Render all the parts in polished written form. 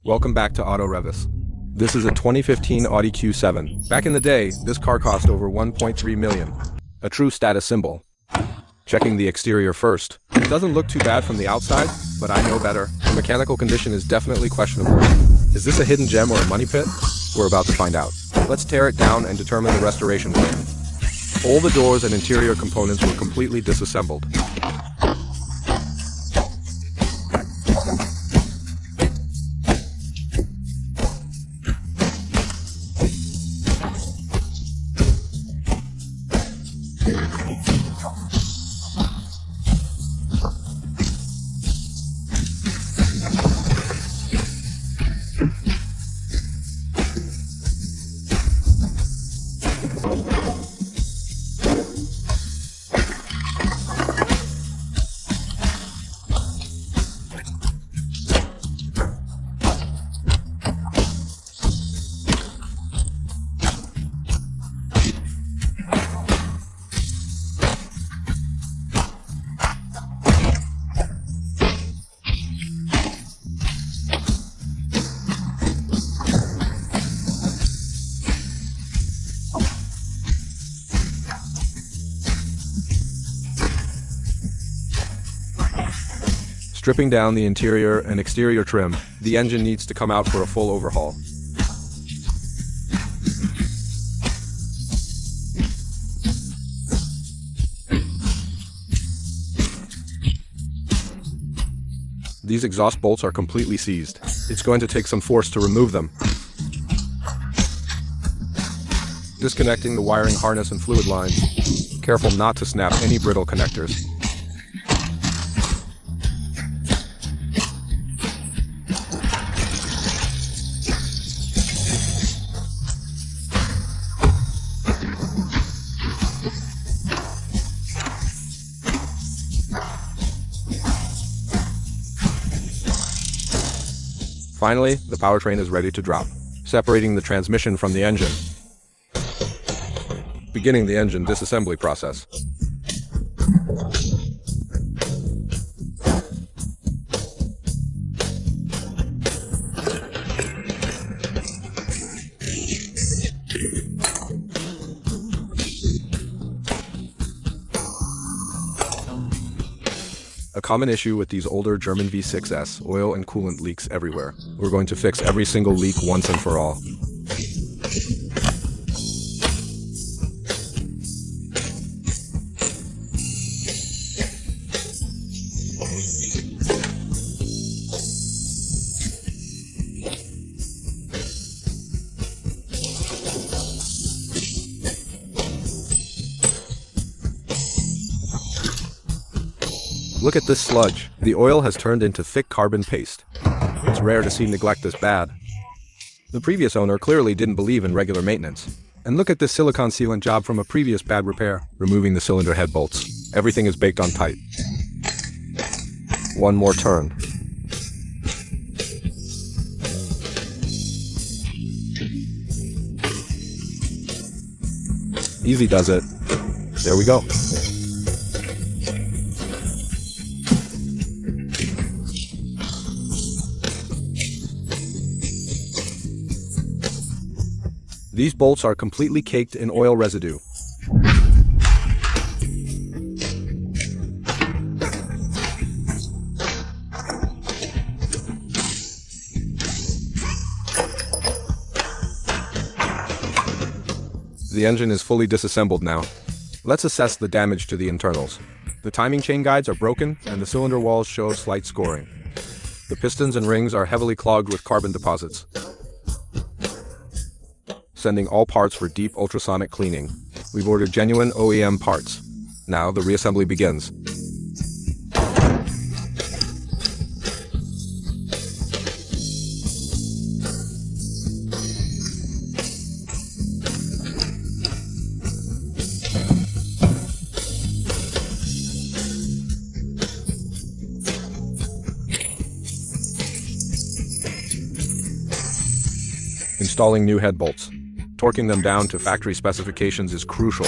Welcome back to AutoRevive. This is a 2015 Audi Q7. Back in the day, this car cost over 1.3 million. A true status symbol. Checking the exterior first. It doesn't look too bad from the outside, but I know better. The mechanical condition is definitely questionable. Is this a hidden gem or a money pit? We're about to find out. Let's tear it down and determine the restoration plan. All the doors and interior components were completely disassembled. Stripping down the interior and exterior trim, the engine needs to come out for a full overhaul. These exhaust bolts are completely seized. It's going to take some force to remove them. Disconnecting the wiring harness and fluid lines. Careful not to snap any brittle connectors. Finally, the powertrain is ready to drop, separating the transmission from the engine. Beginning the engine disassembly process. A common issue with these older German V6s, oil and coolant leaks everywhere. We're going to fix every single leak once and for all. Look at this sludge. The oil has turned into thick carbon paste. It's rare to see neglect this bad. The previous owner clearly didn't believe in regular maintenance. And look at this silicone sealant job from a previous bad repair. Removing the cylinder head bolts. Everything is baked on tight. One more turn. Easy does it. There we go. These bolts are completely caked in oil residue. The engine is fully disassembled now. Let's assess the damage to the internals. The timing chain guides are broken and the cylinder walls show slight scoring. The pistons and rings are heavily clogged with carbon deposits. Sending all parts for deep ultrasonic cleaning. We've ordered genuine OEM parts. Now the reassembly begins. Installing new head bolts. Torquing them down to factory specifications is crucial.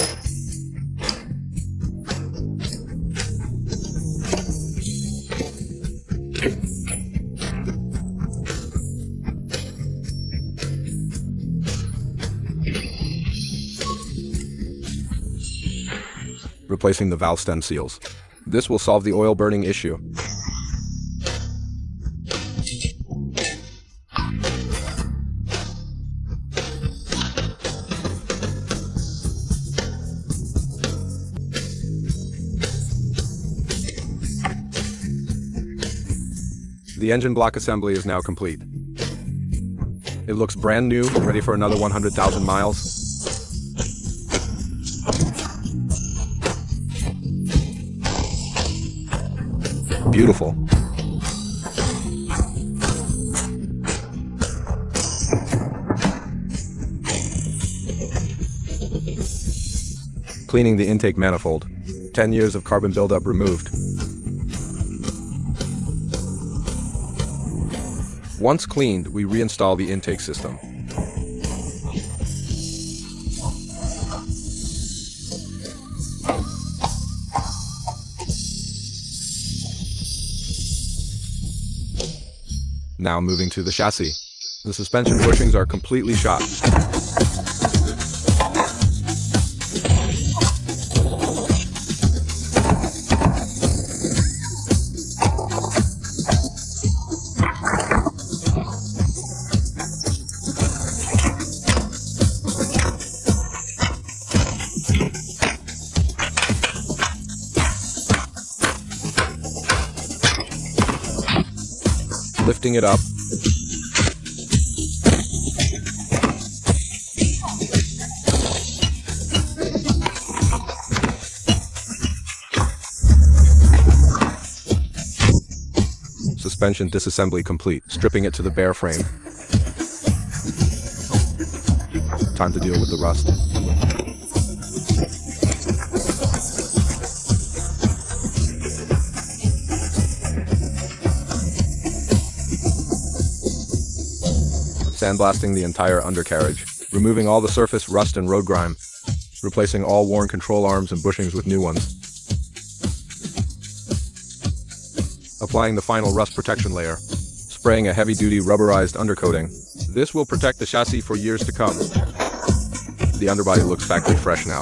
replacing the valve stem seals. This will solve the oil burning issue. The engine block assembly is now complete. It looks brand new, ready for another 100,000 miles. Beautiful. Cleaning the intake manifold. 10 years of carbon buildup removed. Once cleaned, we reinstall the intake system. Now moving to the chassis. The suspension bushings are completely shot. Lifting it up. Suspension disassembly complete. Stripping it to the bare frame. Time to deal with the rust. Sandblasting the entire undercarriage, removing all the surface rust and road grime, replacing all worn control arms and bushings with new ones. Applying the final rust protection layer, spraying a heavy-duty rubberized undercoating. This will protect the chassis for years to come. The underbody looks factory fresh now.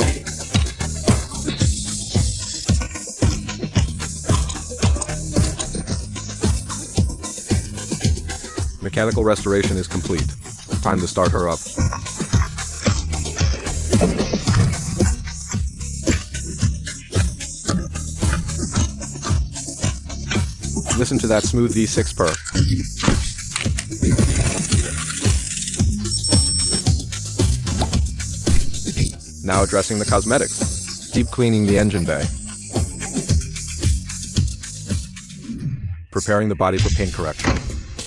Mechanical restoration is complete. Time to start her up. Listen to that smooth V6 purr. Now addressing the cosmetics. Deep cleaning the engine bay. Preparing the body for paint correction.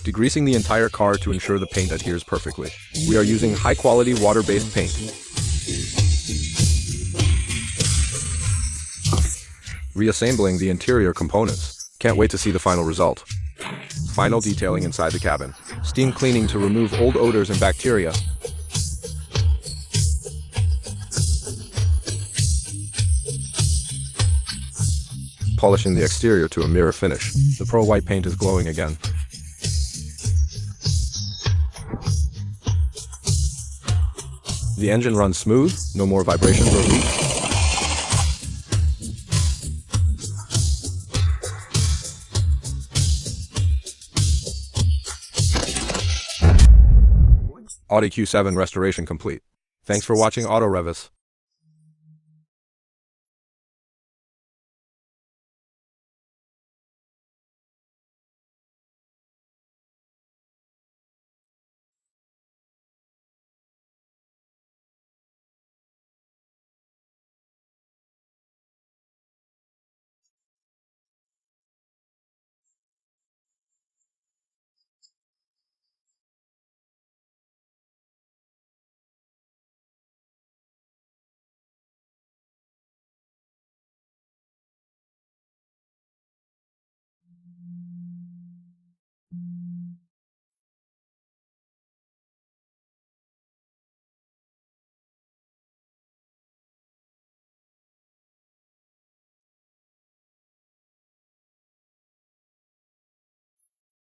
Degreasing the entire car to ensure the paint adheres perfectly. We are using high-quality water-based paint. Reassembling the interior components. Can't wait to see the final result. Final detailing inside the cabin. Steam cleaning to remove old odors and bacteria. Polishing the exterior to a mirror finish. The pearl white paint is glowing again. The engine runs smooth, no more vibrations or leaks. Audi Q7 restoration complete. Thanks for watching AutoRevive.